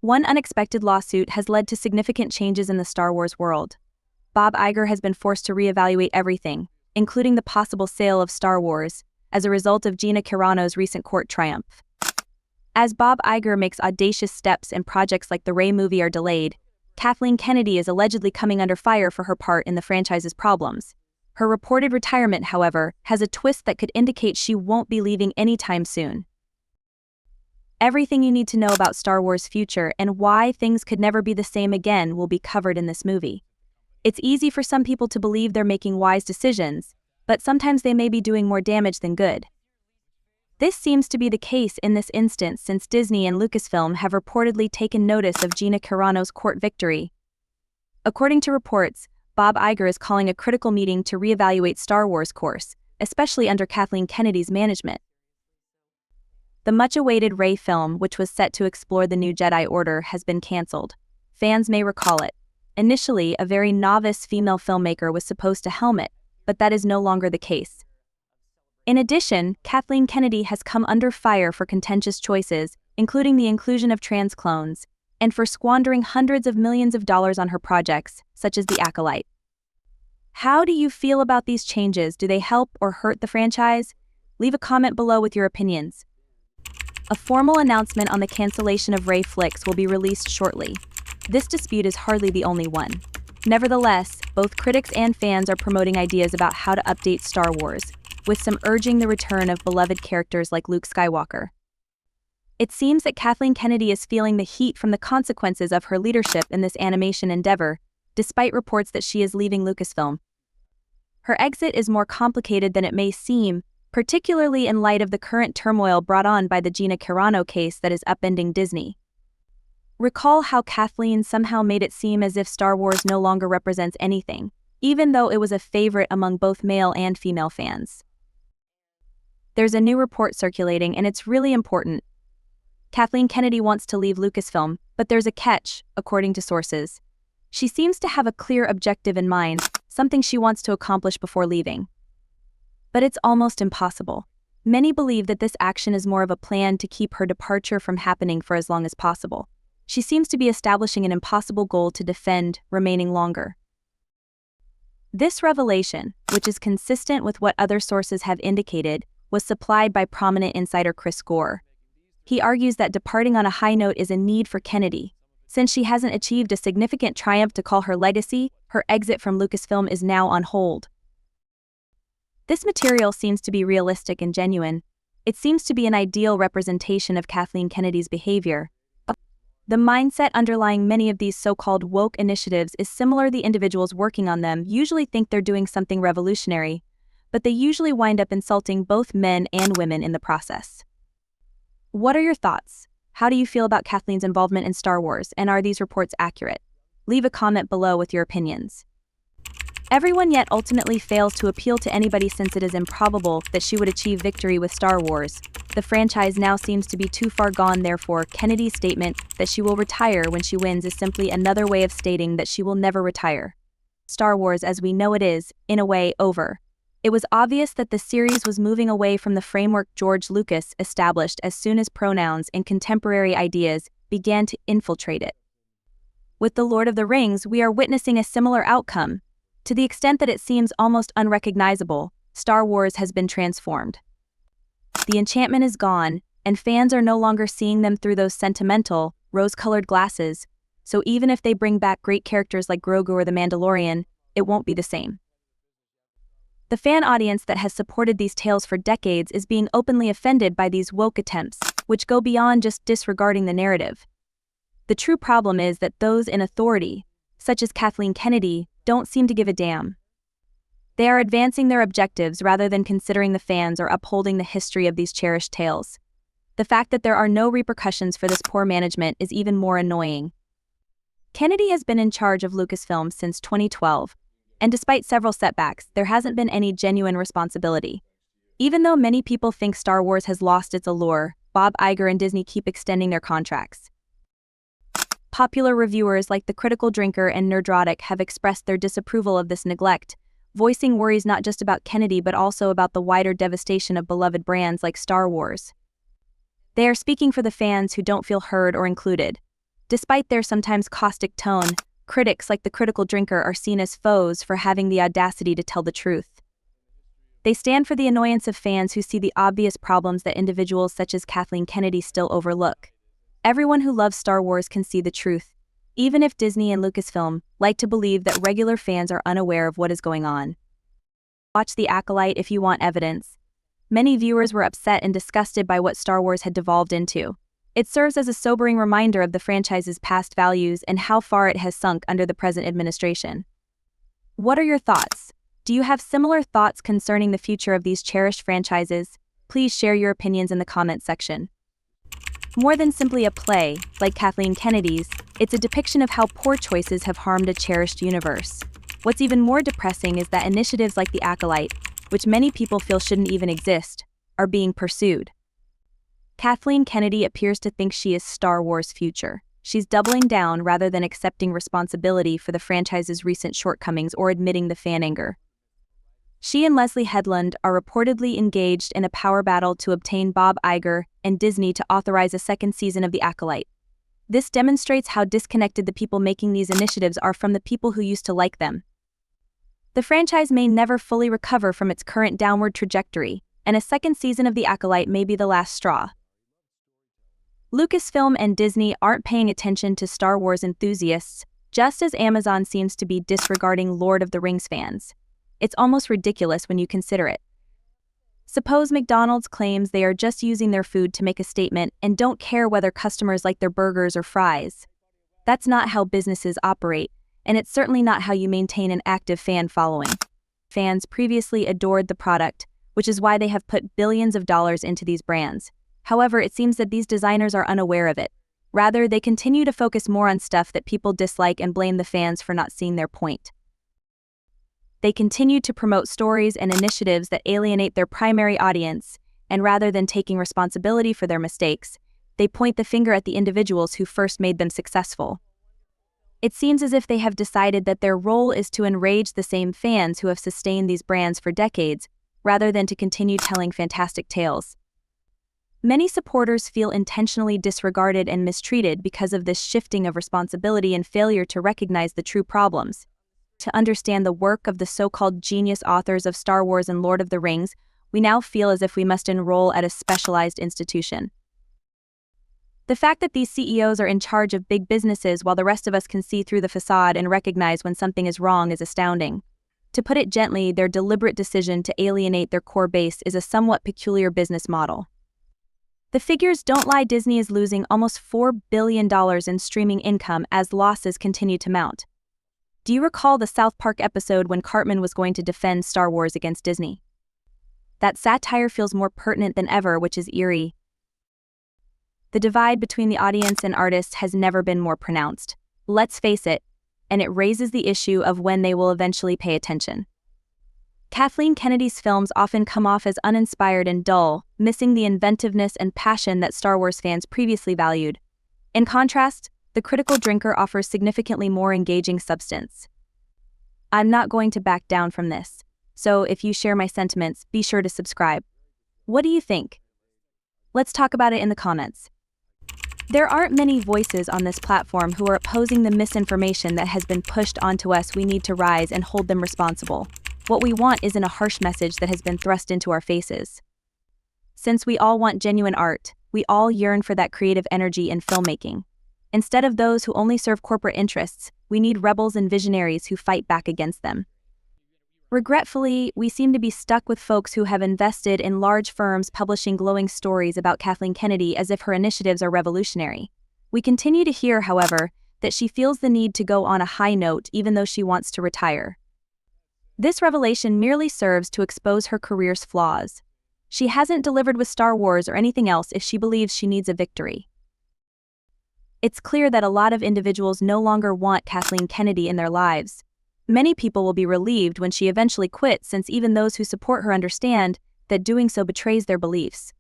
One unexpected lawsuit has led to significant changes in the Star Wars world. Bob Iger has been forced to reevaluate everything, including the possible sale of Star Wars, as a result of Gina Carano's recent court triumph. As Bob Iger makes audacious steps and projects like the Rey movie are delayed, Kathleen Kennedy is allegedly coming under fire for her part in the franchise's problems. Her reported retirement, however, has a twist that could indicate she won't be leaving anytime soon. Everything you need to know about Star Wars' future and why things could never be the same again will be covered in this movie. It's easy for some people to believe they're making wise decisions, but sometimes they may be doing more damage than good. This seems to be the case in this instance since Disney and Lucasfilm have reportedly taken notice of Gina Carano's court victory. According to reports, Bob Iger is calling a critical meeting to reevaluate Star Wars' course, especially under Kathleen Kennedy's management. The much-awaited Rey film, which was set to explore the new Jedi Order, has been cancelled. Fans may recall it. Initially, a very novice female filmmaker was supposed to helm it, but that is no longer the case. In addition, Kathleen Kennedy has come under fire for contentious choices, including the inclusion of trans clones, and for squandering hundreds of millions of dollars on her projects, such as The Acolyte. How do you feel about these changes? Do they help or hurt the franchise? Leave a comment below with your opinions. A formal announcement on the cancellation of Rey flicks will be released shortly. This dispute is hardly the only one. Nevertheless, both critics and fans are promoting ideas about how to update Star Wars, with some urging the return of beloved characters like Luke Skywalker. It seems that Kathleen Kennedy is feeling the heat from the consequences of her leadership in this animation endeavor, despite reports that she is leaving Lucasfilm. Her exit is more complicated than it may seem, particularly in light of the current turmoil brought on by the Gina Carano case that is upending Disney. Recall how Kathleen somehow made it seem as if Star Wars no longer represents anything, even though it was a favorite among both male and female fans. There's a new report circulating, and it's really important. Kathleen Kennedy wants to leave Lucasfilm, but there's a catch, according to sources. She seems to have a clear objective in mind, something she wants to accomplish before leaving. But it's almost impossible. Many believe that this action is more of a plan to keep her departure from happening for as long as possible. She seems to be establishing an impossible goal to defend remaining longer. This revelation, which is consistent with what other sources have indicated, was supplied by prominent insider Chris Gore. He argues that departing on a high note is a need for Kennedy. Since she hasn't achieved a significant triumph to call her legacy, her exit from Lucasfilm is now on hold. This material seems to be realistic and genuine. It seems to be an ideal representation of Kathleen Kennedy's behavior. The mindset underlying many of these so-called woke initiatives is similar. The individuals working on them usually think they're doing something revolutionary, but they usually wind up insulting both men and women in the process. What are your thoughts? How do you feel about Kathleen's involvement in Star Wars, and are these reports accurate? Leave a comment below with your opinions. Everyone yet ultimately fails to appeal to anybody since it is improbable that she would achieve victory with Star Wars. The franchise now seems to be too far gone. Therefore, Kennedy's statement that she will retire when she wins is simply another way of stating that she will never retire. Star Wars as we know it is, in a way, over. It was obvious that the series was moving away from the framework George Lucas established as soon as pronouns and contemporary ideas began to infiltrate it. With The Lord of the Rings, we are witnessing a similar outcome. To the extent that it seems almost unrecognizable, Star Wars has been transformed. The enchantment is gone, and fans are no longer seeing them through those sentimental, rose-colored glasses, so even if they bring back great characters like Grogu or the Mandalorian, it won't be the same. The fan audience that has supported these tales for decades is being openly offended by these woke attempts, which go beyond just disregarding the narrative. The true problem is that those in authority, such as Kathleen Kennedy, don't seem to give a damn. They are advancing their objectives rather than considering the fans or upholding the history of these cherished tales. The fact that there are no repercussions for this poor management is even more annoying. Kennedy has been in charge of Lucasfilm since 2012, and despite several setbacks, there hasn't been any genuine responsibility. Even though many people think Star Wars has lost its allure, Bob Iger and Disney keep extending their contracts. Popular reviewers like The Critical Drinker and Nerdrotic have expressed their disapproval of this neglect, voicing worries not just about Kennedy but also about the wider devastation of beloved brands like Star Wars. They are speaking for the fans who don't feel heard or included. Despite their sometimes caustic tone, critics like the critical drinker are seen as foes for having the audacity to tell the truth. They stand for the annoyance of fans who see the obvious problems that individuals such as Kathleen Kennedy still overlook. Everyone who loves Star Wars can see the truth, even if Disney and Lucasfilm like to believe that regular fans are unaware of what is going on. Watch The Acolyte if you want evidence. Many viewers were upset and disgusted by what Star Wars had devolved into. It serves as a sobering reminder of the franchise's past values and how far it has sunk under the present administration. What are your thoughts? Do you have similar thoughts concerning the future of these cherished franchises? Please share your opinions in the comments section. More than simply a play, like Kathleen Kennedy's, it's a depiction of how poor choices have harmed a cherished universe. What's even more depressing is that initiatives like The Acolyte, which many people feel shouldn't even exist, are being pursued. Kathleen Kennedy appears to think she is Star Wars' future. She's doubling down rather than accepting responsibility for the franchise's recent shortcomings or admitting the fan anger. She and Leslie Headland are reportedly engaged in a power battle to obtain Bob Iger and Disney to authorize a second season of The Acolyte. This demonstrates how disconnected the people making these initiatives are from the people who used to like them. The franchise may never fully recover from its current downward trajectory, and a second season of The Acolyte may be the last straw. Lucasfilm and Disney aren't paying attention to Star Wars enthusiasts, just as Amazon seems to be disregarding Lord of the Rings fans. It's almost ridiculous when you consider it. Suppose McDonald's claims they are just using their food to make a statement and don't care whether customers like their burgers or fries. That's not how businesses operate, and it's certainly not how you maintain an active fan following. Fans previously adored the product, which is why they have put billions of dollars into these brands. However, it seems that these designers are unaware of it. Rather, they continue to focus more on stuff that people dislike and blame the fans for not seeing their point. They continue to promote stories and initiatives that alienate their primary audience, and rather than taking responsibility for their mistakes, they point the finger at the individuals who first made them successful. It seems as if they have decided that their role is to enrage the same fans who have sustained these brands for decades, rather than to continue telling fantastic tales. Many supporters feel intentionally disregarded and mistreated because of this shifting of responsibility and failure to recognize the true problems. To understand the work of the so-called genius authors of Star Wars and Lord of the Rings, we now feel as if we must enroll at a specialized institution. The fact that these CEOs are in charge of big businesses while the rest of us can see through the facade and recognize when something is wrong is astounding. To put it gently, their deliberate decision to alienate their core base is a somewhat peculiar business model. The figures don't lie. Disney is losing almost $4 billion in streaming income as losses continue to mount. Do you recall the South Park episode when Cartman was going to defend Star Wars against Disney? That satire feels more pertinent than ever, which is eerie. The divide between the audience and artists has never been more pronounced. Let's face it, and it raises the issue of when they will eventually pay attention. Kathleen Kennedy's films often come off as uninspired and dull, missing the inventiveness and passion that Star Wars fans previously valued. In contrast, the critical drinker offers significantly more engaging substance. I'm not going to back down from this, so if you share my sentiments, be sure to subscribe. What do you think? Let's talk about it in the comments. There aren't many voices on this platform who are opposing the misinformation that has been pushed onto us. We need to rise and hold them responsible. What we want isn't a harsh message that has been thrust into our faces. Since we all want genuine art, we all yearn for that creative energy in filmmaking. Instead of those who only serve corporate interests, we need rebels and visionaries who fight back against them. Regretfully, we seem to be stuck with folks who have invested in large firms publishing glowing stories about Kathleen Kennedy as if her initiatives are revolutionary. We continue to hear, however, that she feels the need to go on a high note even though she wants to retire. This revelation merely serves to expose her career's flaws. She hasn't delivered with Star Wars or anything else if she believes she needs a victory. It's clear that a lot of individuals no longer want Kathleen Kennedy in their lives. Many people will be relieved when she eventually quits, since even those who support her understand that doing so betrays their beliefs.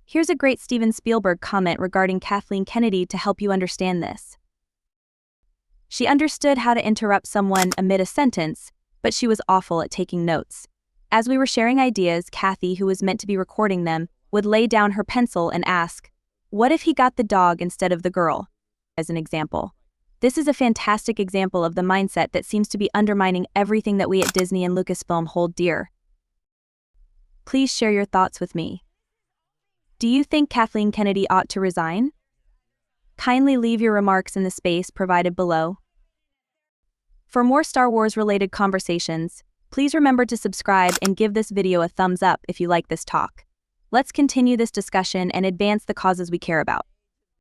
Here's a great Steven Spielberg comment regarding Kathleen Kennedy to help you understand this. She understood how to interrupt someone amid a sentence, but she was awful at taking notes. As we were sharing ideas, Kathy, who was meant to be recording them, would lay down her pencil and ask, "What if he got the dog instead of the girl?" as an example. This is a fantastic example of the mindset that seems to be undermining everything that we at Disney and Lucasfilm hold dear. Please share your thoughts with me. Do you think Kathleen Kennedy ought to resign? Kindly leave your remarks in the space provided below. For more Star Wars-related conversations, please remember to subscribe and give this video a thumbs up if you like this talk. Let's continue this discussion and advance the causes we care about.